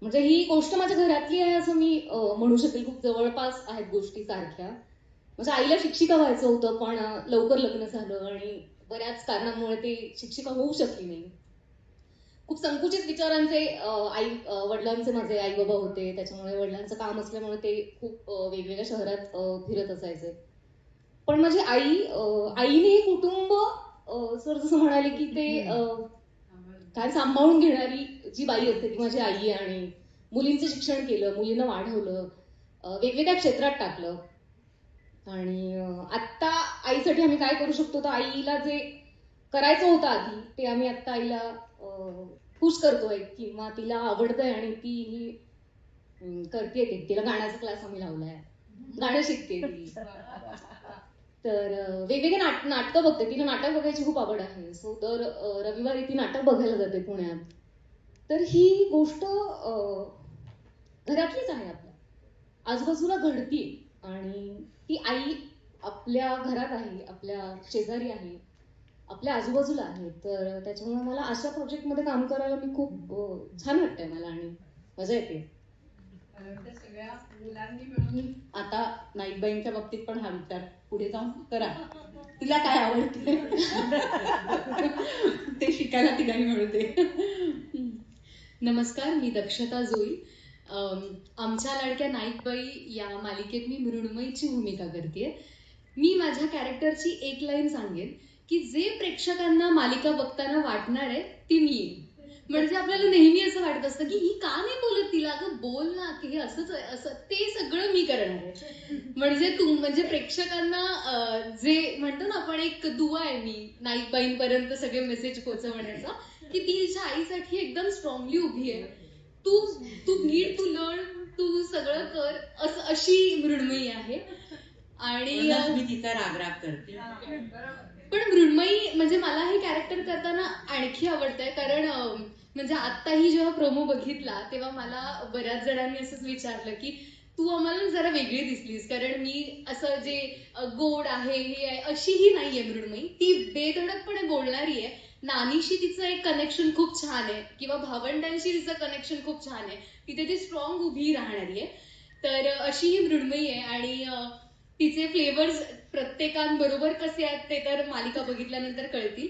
म्हणजे ही गोष्ट माझ्या घरातली आहे असं मी म्हणू शकेल. खूप जवळपास आहेत गोष्टी सारख्या. माझ्या आईला शिक्षिका व्हायचं होतं, पण लवकर लग्न झालं आणि बऱ्याच कारणांमुळे ते शिक्षिका होऊ शकली नाही. खूप संकुचित विचारांचे वडिलांचे माझे आई बाबा होते. त्याच्यामुळे वडिलांचं काम असल्यामुळे ते खूप वेगवेगळ्या शहरात फिरत असायचे. पण माझी आईने हे कुटुंब सर जसं म्हणाले की ते काय सांभाळून घेणारी जी बाई असते ती माझी आई आहे. आणि मुलींचं शिक्षण केलं, मुलींना वाढवलं, वेगवेगळ्या क्षेत्रात टाकलं. आणि आत्ता आईसाठी आम्ही काय करू शकतो, तर आईला जे करायचं होतं आधी ते आम्ही आत्ता आईला खुश करतोय, किंवा तिला आवडतंय आणि ती करते. तिला गाण्याचा क्लास आम्ही लावलाय, गाणं शिकते ती. तर वेगवेगळे नाटकं बघते. तिला नाटक बघायची खूप आवड आहे. सो दर रविवारी ती नाटक बघायला जाते पुण्यात. तर ही गोष्ट घरातलीच आहे, आपल्या आजूबाजूला घडतीये. आणि ती आई आपल्या घरात आहे, आपल्या शेजारी आहे, आपल्या आजूबाजूला आहे. तर त्याच्यामुळे मला अशा प्रोजेक्टमध्ये काम करायला मी खूप छान वाटतंय मला आणि मजा येते. सगळ्या मुलांनी मिळून आता नाईकबाईंच्या बाबतीत पण हा विचार पुढे जाऊन करा, तुला काय आवडते ते शिकायला तिघांनी मिळते. नमस्कार, मी दक्षता जोई. आमच्या लाडक्या नाईकबाई या मालिकेत मी मृण्मयीची भूमिका करते. मी माझ्या कॅरेक्टरची एक लाईन सांगेन की जे प्रेक्षकांना मालिका बघताना वाटणार आहे ती मी येईन. म्हणजे आपल्याला नेहमी असं वाटत असतं की ही का नाही बोलत, तिला अगं बोल ना, की हे असंच असं, ते सगळं मी करणार आहे. म्हणजे प्रेक्षकांना जे म्हणतो ना आपण, एक दुवा आहे मी नाईकबाईंपर्यंत सगळे मेसेज पोहोचवण्याचा, की ती तिच्या आईसाठी एकदम स्ट्रॉंगली उभी आहे. तू नीट, तू लढ, तू सगळं कर, असं अशी मृण्मयी आहे. आणि मी तिचा राग करते. पण मृण्मयी म्हणजे मला हे कॅरेक्टर करताना आणखी आवडतंय. कारण म्हणजे आत्ताही जेव्हा प्रोमो बघितला तेव्हा मला बऱ्याच जणांनी असंच विचारलं की तू आम्हाला जरा वेगळी दिसलीस. कारण मी असं जे गोड आहे हे आहे अशीही नाहीये मृण्मयी. ती बेधडकपणे बोलणारी आहे, नानीशी तिचं एक कनेक्शन खूप छान आहे किंवा भावंडांशी तिचं कनेक्शन खूप छान आहे. तिथे ती स्ट्रॉंग उभी राहणारी आहे. तर अशी ही मृण्मयी आहे आणि तिचे फ्लेवर्स प्रत्येकांबरोबर कसे आहेत ते तर मालिका बघितल्यानंतर कळतील.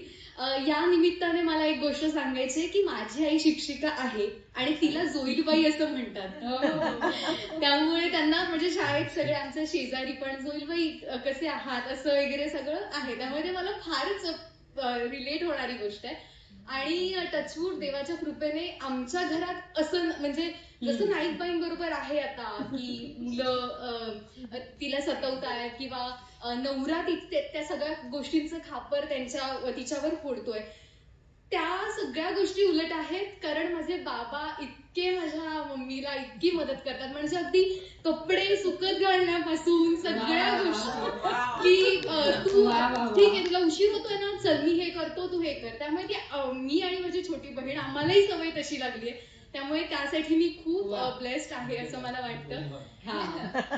या निमित्ताने मला एक गोष्ट सांगायची आहे की माझी आई शिक्षिका आहे आणि तिला जोईलबाई असं म्हणतात. त्यामुळे त्यांना म्हणजे शाळेत सगळे आमच्या शेजारी पण जोईलबाई कसे आहात असं वगैरे सगळं आहे. त्यामुळे ते मला फारच रिलेट होणारी गोष्ट आहे. आणि टचवूड देवाच्या कृपेने आमच्या घरात असं म्हणजे जसं नाईकबाईंबरोबर आहे आता की मुलं तिला सतवतायत किंवा नवरा त्या सगळ्या गोष्टींचं खापर तिच्यावर फोडतोय, त्या सगळ्या गोष्टी उलट आहेत. कारण माझे बाबा इतके माझ्या मम्मीला इतकी मदत करतात, म्हणजे अगदी कपडे सुकत घालण्यापासून सगळ्या गोष्टी की तू ठीक आहे तुला उशीर होतोय ना, चल मी हे करतो तू हे कर. त्यामुळे मी आणि माझी छोटी बहीण आम्हालाही सवय तशी लागली आहे. त्यामुळे त्यासाठी मी खूप ब्लेस्ड आहे असं मला वाटतं.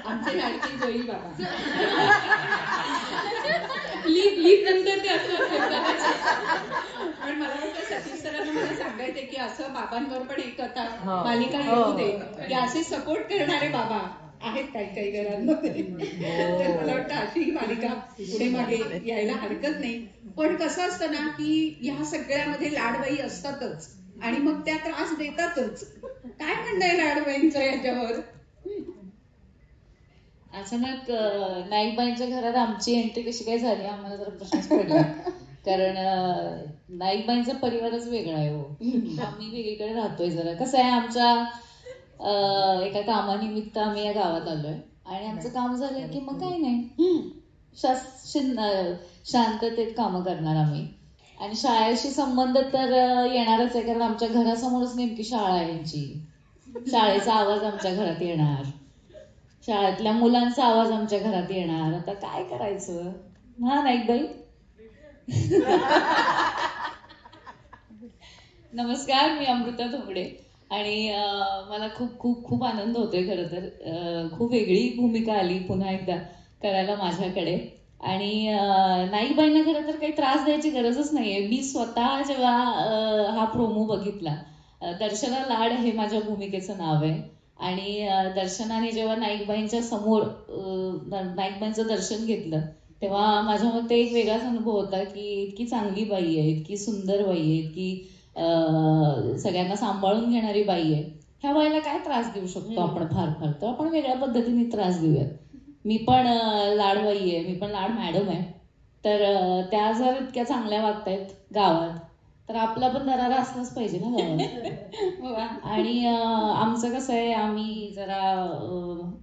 आमचे लाडके जोई बाबा. लीप नंतर ते असं पण मला वाटतं सतीश सरांना मला सांगायचंय की असं बाबांवर पण एक आता मालिका येऊ दे की असे सपोर्ट करणारे बाबा आहेत काही काही घरांमध्ये. तर मला वाटतं अशी ही मालिका पुढे मागे यायला हरकत नाही. पण कसं असतं ना की ह्या सगळ्यामध्ये लाडबाई असतातच आणि मग त्या त्रास देतातच. काय म्हणणं आहे लाडबाईंचं याच्यावर? अचानक नाईकबाईंच्या घरात आमची एंट्री कशी काय झाली आम्हाला जरा प्रश्नच पडला. कारण नाईकबाईंचा परिवारच वेगळा आहे हो. आम्ही वेगळीकडे राहतोय जरा. कसं आहे आमच्या एका कामानिमित्त आम्ही या गावात आलोय आणि आमचं काम झालं की मग काय नाही शांततेत कामं करणार आम्ही. आणि शाळेशी संबंध तर येणारच आहे कारण आमच्या घरासमोरच नेमकी शाळा आहे यांची. शाळेचा आवाज आमच्या घरात येणार, शाळेतल्या मुलांचा आवाज आमच्या घरात येणार. आता काय करायचं हा नाईकबाई. नमस्कार, मी अमृता धोंगडे आणि मला खूप खूप खूप आनंद होतोय. खरं तर खूप वेगळी भूमिका आली पुन्हा एकदा करायला माझ्याकडे. आणि नाईकबाईंना खरं तर काही त्रास द्यायची गरजच नाहीये. मी स्वतः जेव्हा हा प्रोमो बघितला, दर्शना लाड हे माझ्या भूमिकेचं नाव आहे आणि दर्शनाने जेव्हा नाईकबाईंच्या समोर नाईकबाईंचं दर्शन घेतलं तेव्हा माझ्या मते एक वेगळाच अनुभव होता की इतकी चांगली बाई आहे, इतकी सुंदर बाई आहे, इतकी सगळ्यांना सांभाळून घेणारी बाई आहे. ह्या बाईला काय त्रास देऊ शकतो आपण? फार फार तर आपण वेगळ्या पद्धतीने त्रास देऊयात. मी पण लाडबाई आहे, मी पण लाड मॅडम आहे. तर त्या जर इतक्या चांगल्या वागतायत गावात तर आपला पण दरारा असलाच पाहिजे ना गावात. आणि आमचं कसं आहे, आम्ही जरा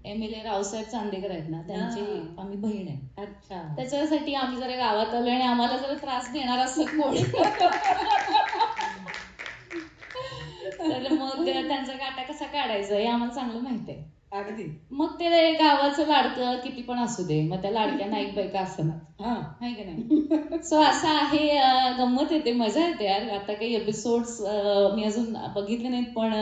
MLA रावसाहेब चांदेकर आहेत ना, त्यांची आम्ही बहीण आहे. अच्छा. त्याच्यासाठी आम्ही जरा गावात आलोय आणि आम्हाला जरा त्रास देणार असं कोण तर मग त्यांचा गाठा कसा काढायचा हे आम्हाला चांगलं माहित आहे. अगदी. मग ते गावाचं लाडकं किती पण असू दे, मग त्या लाडक्या नाईकबाई का असणार, आहे का नाही. सो असं आहे, गंमत येते, मजा येते यार. आता काही एपिसोड्स मी अजून बघितले नाहीत पण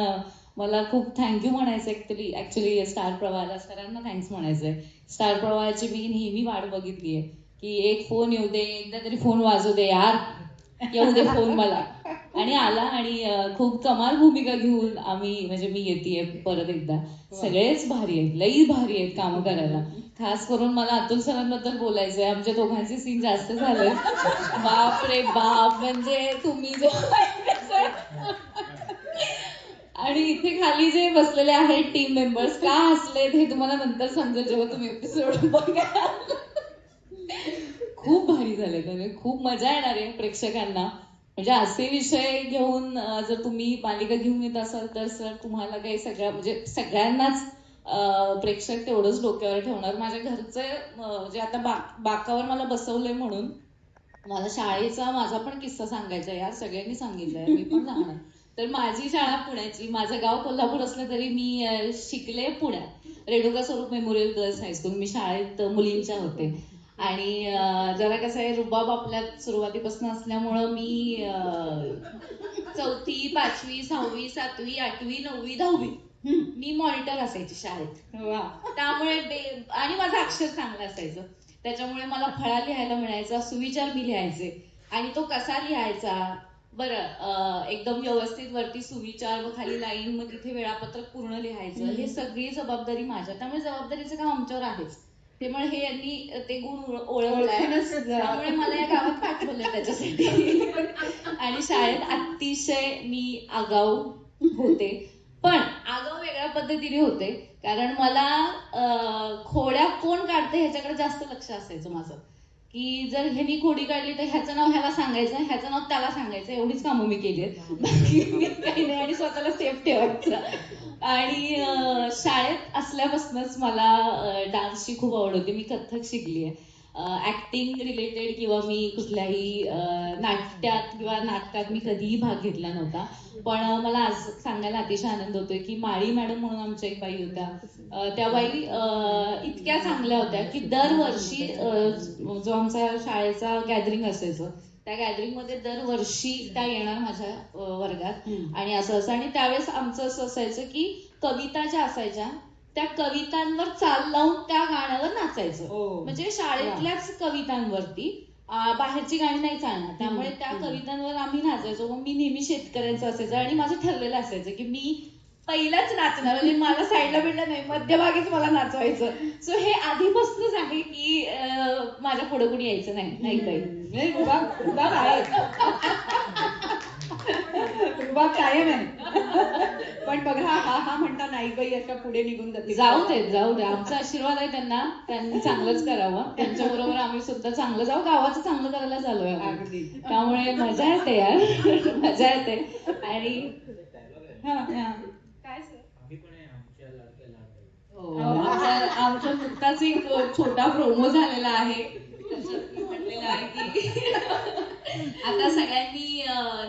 मला खूप थँक्यू म्हणायचं ऍक्च्युली स्टार प्रवाहाला सरांना थँक्स म्हणायचंय. स्टार प्रवाहाची मी नेहमी वाट बघितलीये की एक फोन येऊ दे, एकदा तरी फोन वाजू दे यार, येऊ दे फोन मला. आणि आला आणि खूप कमाल भूमिका घेऊन आम्ही म्हणजे मी येतेय परत एकदा. सगळेच भारी आहेत, लई भारी आहेत कामं करायला. खास करून मला अतुल सरांबद्दल बोलायचंय. आमच्या दोघांचे सीन जास्त झाले. बाप रे बाप, म्हणजे तुम्ही जो आणि इथे खाली जे बसलेले आहेत टीम मेंबर्स का हसलेत हे तुम्हाला नंतर समजेल जेव्हा तुम्ही एपिसोड बघा. खूप भारी झाले, त्याने खूप मजा येणार आहे प्रेक्षकांना. म्हणजे असे विषय घेऊन जर तुम्ही मालिका घेऊन येत असाल तर सर तुम्हाला काही म्हणजे सगळ्यांनाच प्रेक्षक तेवढंच डोक्यावर ठेवणार. माझ्या घरचं जे आता बाकावर मला बसवलंय म्हणून मला शाळेचा माझा पण किस्सा सांगायचा यार. सगळ्यांनी सांगितलंय, मी पण सांगणार. तर माझी शाळा पुण्याची, माझं गाव कोल्हापूर असलं तरी मी शिकले पुण्यात, रेणुका स्वरूप मेमोरियल गर्ल्स हायस्कूल. मी शाळेत मुलींच्या होते आणि जरा कसं आहे, रुबाब आपल्यात सुरुवातीपासून असल्यामुळं मी 4थी 5वी 6वी 7वी 8वी 9वी 10वी मी मॉनिटर असायची शाळेत. त्यामुळे आणि माझं अक्षर चांगलं असायचं, त्याच्यामुळे मला फळा लिहायला मिळायचा, सुविचार मी लिहायचे. आणि तो कसा लिहायचा, बरं एकदम व्यवस्थित वरती सुविचार व खाली लाईन, मग तिथे वेळापत्रक पूर्ण लिहायचं, हे सगळी जबाबदारी माझ्या. त्यामुळे जबाबदारीचं काम आमच्यावर आहेच. त्यामुळे हे यांनी ते गुण ओळखलाय, त्यामुळे मला या गावात पाठवलं त्याच्यासाठी. आणि शाळेत अतिशय मी आगाऊ होते, पण आगाऊ वेगळ्या पद्धतीने होते, कारण मला खोड्या कोण काढते ह्याच्याकडे जास्त लक्ष असायचं माझं, की जर ह्यानी खोडी काढली तर ह्याचं नाव ह्याला सांगायचं, ह्याचं नाव त्याला सांगायचं, एवढीच कामं मी केली आहेत, बाकी मी काही नाही, आणि स्वतःला सेफ ठेवायचं. आणि शाळेत असल्यापासूनच मला डान्सची खूप आवड होती. मी कथ्थक शिकली आहे. ऍक्टिंग रिलेटेड किंवा मी कुठल्याही नाट्यात किंवा नाटकात मी कधीही भाग घेतला नव्हता, पण मला आज सांगायला अतिशय आनंद होतोय की माळी मॅडम म्हणून आमच्या एक बाई होत्या, त्या बाई इतक्या चांगल्या होत्या की दरवर्षी जो आमचा शाळेचा गॅदरिंग असायचं, त्या गॅदरिंग मध्ये दरवर्षी त्या येणार माझ्या वर्गात, आणि असं आणि त्यावेळेस आमचं असं असायचं की कविता ज्या असायच्या त्या कवितांवर चाल लावून त्या गाण्यावर नाचायचं, म्हणजे शाळेतल्याच कवितांवरती, बाहेरची गाणी नाही चालणार, त्यामुळे त्या कवितांवर आम्ही नाचायचो. मग मी नेहमी शेतकऱ्यांचं असायचं आणि माझं ठरलेलं असायचं की मी पहिलाच नाचणार, म्हणजे मला साईडला बिडला नाही, मध्यभागीच मला नाचवायचं. सो हे आधीपासूनच आहे की माझ्या पुढे कोणी यायचं नाही काही रुबाब आहे, रुबाब कायम आहे. पण बघा हा म्हणता नाही बाई अशा पुढे निघून जाते. जाऊ दे, आमचा आशीर्वाद आहे त्यांना, त्यांनी चांगलंच करावं, त्यांच्या बरोबर आम्ही सुद्धा चांगलं जाऊ, गावाचं चांगलं करायला चालूय अगदी. त्यामुळे मजा येते यार, मजा येते. आणि काय आमच्या नुकताच एक छोटा प्रोमो झालेला आहे, त्याच्यात म्हणलेलं आहे की आता सगळ्यांनी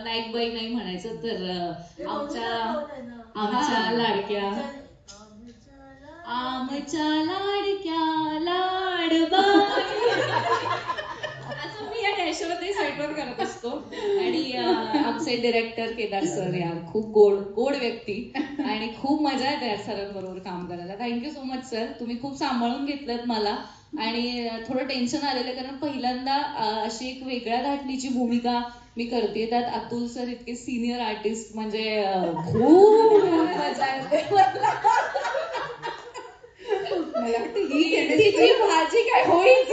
नाईक बाई नाही म्हणायचं, तर आमच्या लाडक्या लाडबाई असं मी या डॅशवरती साईडवर करत असतो. आणि आमचे डिरेक्टर केदार सर यार खूप गोड व्यक्ती, आणि खूप मजा येते यार सरांबरोबर काम करायला. थँक्यू सो मच सर, तुम्ही खूप सांभाळून घेतलं मला, आणि थोडं टेन्शन आलेलं कारण पहिल्यांदा अशी एक वेगळ्या धाटणीची भूमिका मी करते, त्यात अतुल सर इतके सिनियर आर्टिस्ट, म्हणजे खूप मजा येते. मला वाटतं ही भाजी काय होईल.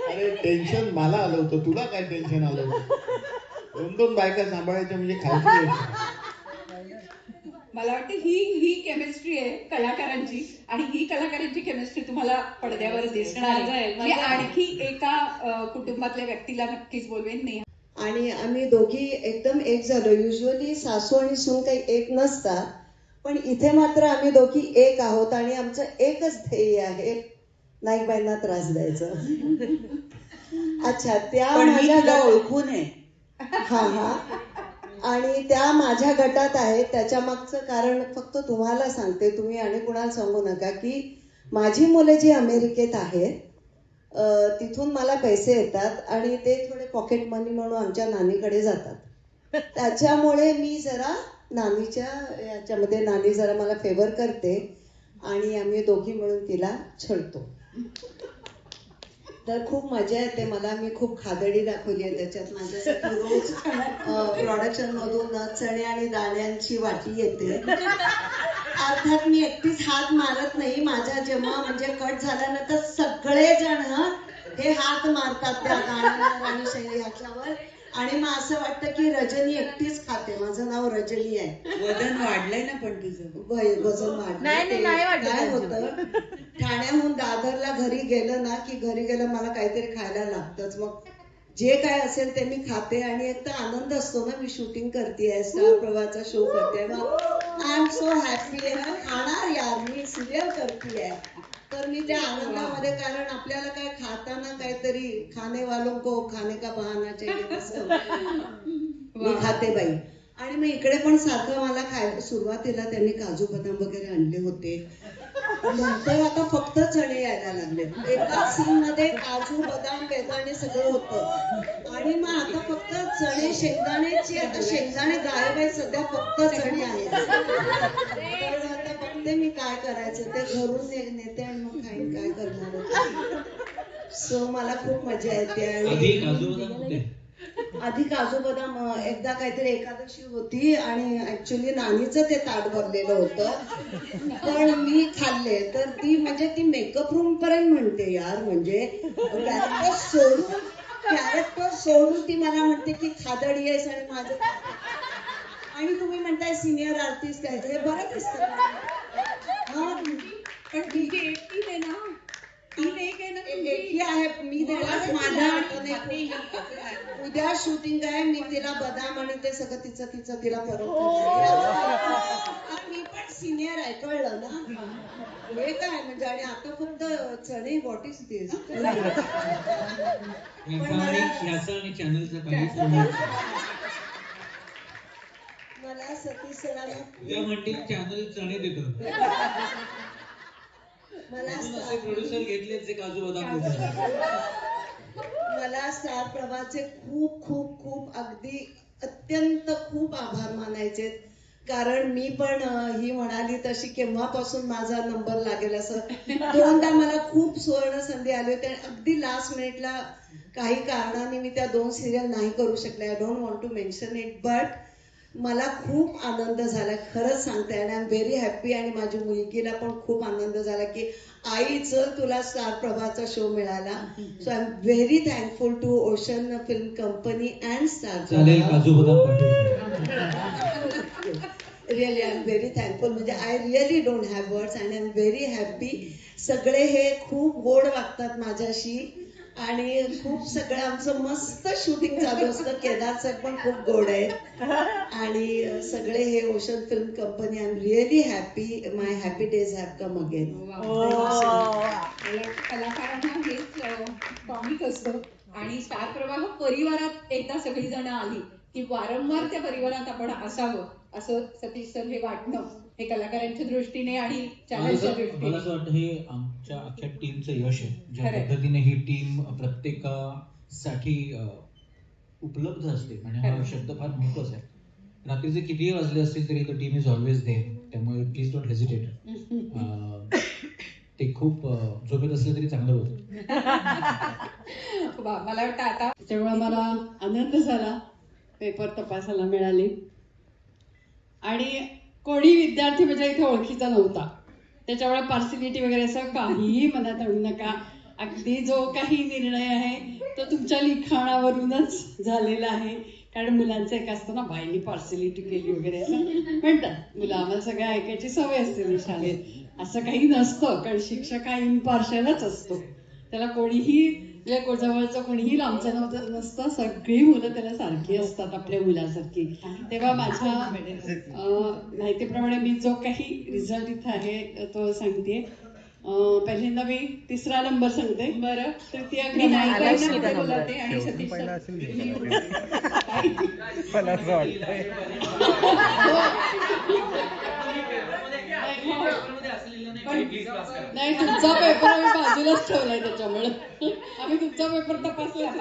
अरे टेन्शन मला आलं होतं, तुला काय टेन्शन आलं होतं? 2 बायका सांभाळायच्या म्हणजे खायची गोष्ट. मला वाटतं ही केमिस्ट्री आहे कलाकारांची, आणि ही कलाकारांची केमिस्ट्री तुम्हाला पडद्यावर दिसणार आहे. मी आणखी एका कुटुंबातल्या व्यक्तीला नक्कीच बोलवेन, नेहा. आणि आम्ही दोघी एकदम एक झालो. युजली सासू आणि सून काही एक नसतात, पण इथे मात्र आम्ही दोघी एक आहोत, आणि आमचं एकच ध्येय आहे, नाईकबाईंना त्रास द्यायचं. अच्छा, त्या माझ्या ओळखून आहे. हा, आणि त्या माझ्या गटात आहेत. त्याच्या मागचं कारण फक्त तुम्हाला सांगते, तुम्ही आणि कुणाला सांगू नका, की माझी मुलं जी अमेरिकेत आहेत तिथून मला पैसे येतात आणि ते थोडे पॉकेट मनी म्हणून आमच्या नानीकडे जातात. त्याच्यामुळे मी जरा नानीच्या याच्यामध्ये, नानी जरा मला फेवर करते आणि आम्ही दोघी मिळून तिला छळतो. तर खूप मजा येते मला. मी खूप खादडी दाखवली आहे त्याच्यात. माझ्यासाठी रोज प्रोडक्शन मधून चणे आणि दाण्यांची वाटी येते. अर्थात मी एकटीच हात मारत नाही. माझ्या जेव्हा म्हणजे कट झाल्यानंतर सगळेजण हे हात मारतात त्या गाण्यावर आणि शैली ह्याच्यावर, आणि मग असं वाटतं की रजनी एकटीच खाते. माझं नाव रजनी आहे. वजन वाढलंय ना पण तुझं? वजन वाढलं. काय होतं, ठाण्याहून दादरला घरी गेलं ना की घरी गेलं मला काहीतरी खायला लागतंच. मग जे काय असेल ते मी खाते, आणि एक तर आनंद असतो ना, मी शूटिंग करते, स्टार प्रवाहाचा शो करते, मग आय एम सो हॅपी. खाणार यार, मी सिरियल करते, तर मी त्या आनंदामध्ये, कारण आपल्याला काय खाताना काहीतरी खाणे वालों को खाने का बहाना चाहिए तसं मी खाते बाई. आणि मग इकडे पण सारखं मला खायला, सुरुवातीला त्यांनी काजू बदाम वगैरे आणले होते, नंतर आता फक्त चणे यायला लागले. एकाच सीन मध्ये काजू बदाम बेदाणे सगळं होतं, आणि मग आता फक्त चणे शेंगदाण्याची, आता शेंगदाणे गायब आहे सध्या, फक्त चणे आहेत. तर आता बघते मी काय करायचं ते, घरून नेते आणि मग खाईन, काय करणार. सो मला खूप मजा येते. आधी काजू बदाम होते. आधी काजू बदाम एकदा काहीतरी एकादशी होती आणि ऍक्च्युली नानीचं ते ताट भरलेलं होतं पण मी खाल्ले. तर ती म्हणजे ती मेकअप रूम पर्यंत म्हणते यार, म्हणजे कॅरेक्टर सोडून ती मला म्हणते की खादडी आहेस आणि माझं आणि तुम्ही म्हणताय सिनियर आर्टिस्ट आहे, हे बरं दिसतं. पण तुमची एकटी आहे ना, तीन एक आहे ना एकटी आहे मी देणार माझ्या उद्या शूटिंग आहे, मी तिला बदाम आणि ते सगळं तिचं तिला परत मी पण सिनियर आहे, कळलं ना. हे काय म्हणजे आणि आता फक्त चणे, व्हॉट इज दिस. आणि चॅनलचा काही संबंध मला सतीश सरांना उद्या म्हणतील चॅनल चणे देतो. मला असे प्रोड्युसर घेतले जे काजू बदाम देतात. मला स्टार प्रभाचे खूप खूप खूप अगदी अत्यंत खूप आभार मानायचे. कारण मी पण ही म्हणाली तशी केव्हापासून माझा नंबर लागेल असं दोनदा मला खूप सुवर्ण संधी आली होती आणि अगदी लास्ट मिनिटला काही कारणाने मी त्या 2 सिरियल नाही करू शकले. I don't want to mention it, but मला खूप आनंद झाला, खरंच सांगते. आणि आय एम व्हेरी हॅप्पी. आणि माझ्या मुलगीला पण खूप आनंद झाला की आई चल तुला स्टार प्रभाचा शो मिळाला. So I am very thankful to Ocean film company and Star Pravah. Really I am very thankful. म्हणजे I really don't have words and I am very happy. सगळे हे खूप गोड वागतात माझ्याशी आणि खूप सगळं आमचं मस्त शूटिंग चालू असतं. केदार सर पण खूप गोड आहेत आणि सगळे हे ocean film company. I am really happy. My happy days have come again. कलाकारांना हेच टॉनिक असतं. आणि स्टार प्रवाह परिवारात एकदा सगळी जण आली की वारंवार त्या परिवारात आपण असावं असं सतीश सर हे वाटणं, हे कलाकारांच्या दृष्टीने आणि चॅनलच्या मला दृष्टीने असं वाटतं हे आमच्या अख्ख्या टीमचं यश आहे. ज्या पद्धतीने ही टीम प्रत्येकासाठी उपलब्ध असते आणि हा शब्द फार महत्वाचा आहे. रात्रीचे कितीही वाजले असतील तरी the team is always there. त्यामुळे प्लीज डोंट हेजिटेट. ते खूप झोपेत असलं तरी चांगलं होतं. मला वाटतं आता त्याच्यामुळे मला आनंद झाला पेपर तपासायला मिळाले. आणि कोणी विद्यार्थी माझ्या इथे ओळखीचा नव्हता, त्याच्यामुळे पार्सिलिटी वगैरे असं काहीही मनात आणू नका. अगदी जो काही निर्णय आहे तो तुमच्या लिखाणावरूनच झालेला आहे. कारण मुलांचं एक असतं ना, बाईंनी पार्सिलिटी केली वगैरे असं म्हणतात मुलं. आम्हाला सगळ्या ऐकायची सवय असते शाळेत. असं काही नसतं, कारण शिक्षक हा इम्पार्शियलच असतो. त्याला कोणीही जवळचं कोणीही लांबचं नसतं. सगळी मुलं त्याला सारखी असतात, आपल्या मुलासारखी. तेव्हा माझ्या माहितीप्रमाणे मी जो काही रिझल्ट इथं आहे तो सांगते. पहिल्यांदा मी 3रा नंबर सांगते. बरं, तृतीय मी क्रमांक नायिकांमध्ये बोलवते आणि सतीश सर नाही, तुमचा पेपर आम्ही बाजूलाच ठेवलाय त्याच्यामुळे आम्ही तुमचा पेपर तपासला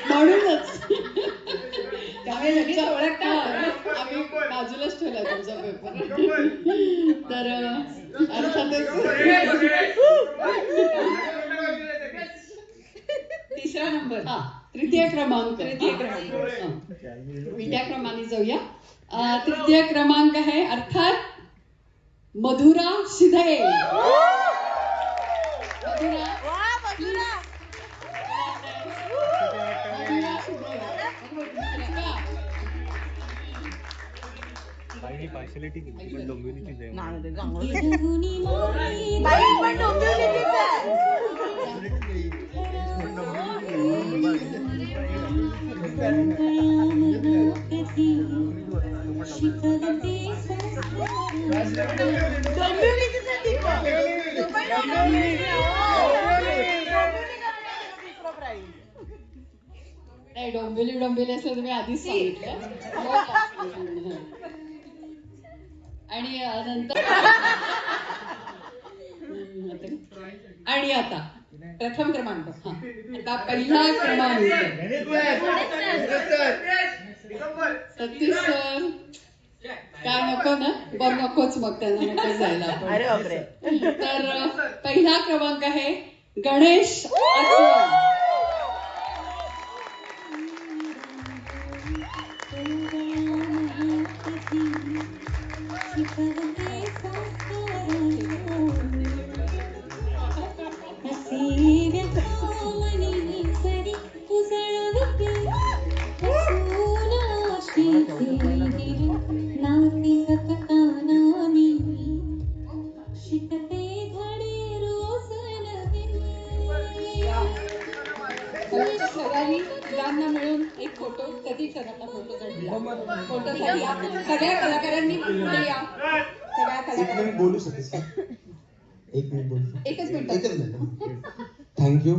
म्हणूनच त्यामुळे लगेच ओळखता आम्ही बाजूलाच ठेवलाय तुमचा पेपर. तर अर्थातच 3रा नंबर. तृतीय क्रमांक. विद्या क्रमाने जाऊया. तृतीय क्रमांक आहे अर्थात मधुरा शिधे. पार्शलिटी केली पण डोंबिवलीचीच आहे. नाही, डोंबिवली असं तुम्ही आधीच सांगितलं. आणि नंतर आणि आता प्रथम क्रमांक. आता पहिला क्रमांक सतीश सर. काय नको ना, बरं नकोच मग, त्यांना नको जायला आपण. तर पहिला क्रमांक आहे गणेश अस्वल. तिघांना मिळून एक फोटो कधी करायला फोटो काढला फोटोसाठी आपण सगळ्या कलाकारांनी पुढे या सगळ्या एक मिनिट कलाकारांनी बोलू शकतेस का? एक मिनिट बोलू एकच एकच मिनिट मिनिट. थँक्यू.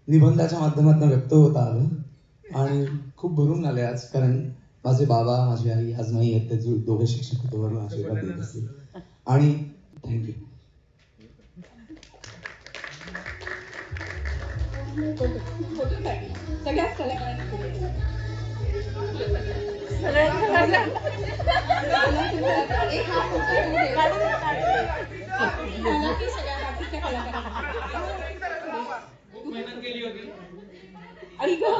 निबंधाच्या माध्यमातून व्यक्त होता आलं आणि खूप भरून आले आज, कारण माझे बाबा माझी आई आज नाही आहेत, ते दोघे शिक्षक होते, वरून आशीर्वाद देत असतील. आणि थँक्यू. फोटोसाठी सगळ्याच कलाकारांनी पुढे या. एक हा फोटो आहे. आला की सगळ्या बाकीच्या कलाकारांना खूप मेहनत केली होती. आई गं.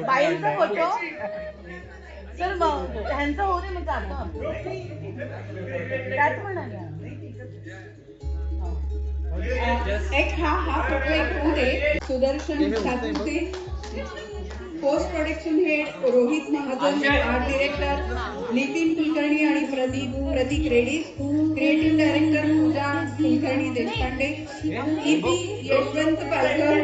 बाईंचा फोटो सर मग त्यांचा होऊ दे, मग जातो त्याच म्हणाल्या. एक हा फोटो एक पुढे Sudarshan Satpute, post production head Rohit Mahajan, art director Nitin Kulkarni आणि प्रतीक रेड्डी, क्रिएटिव्ह डायरेक्टर पूजा कुलकर्णी देशपांडे, ईपी यशवंत पालकर.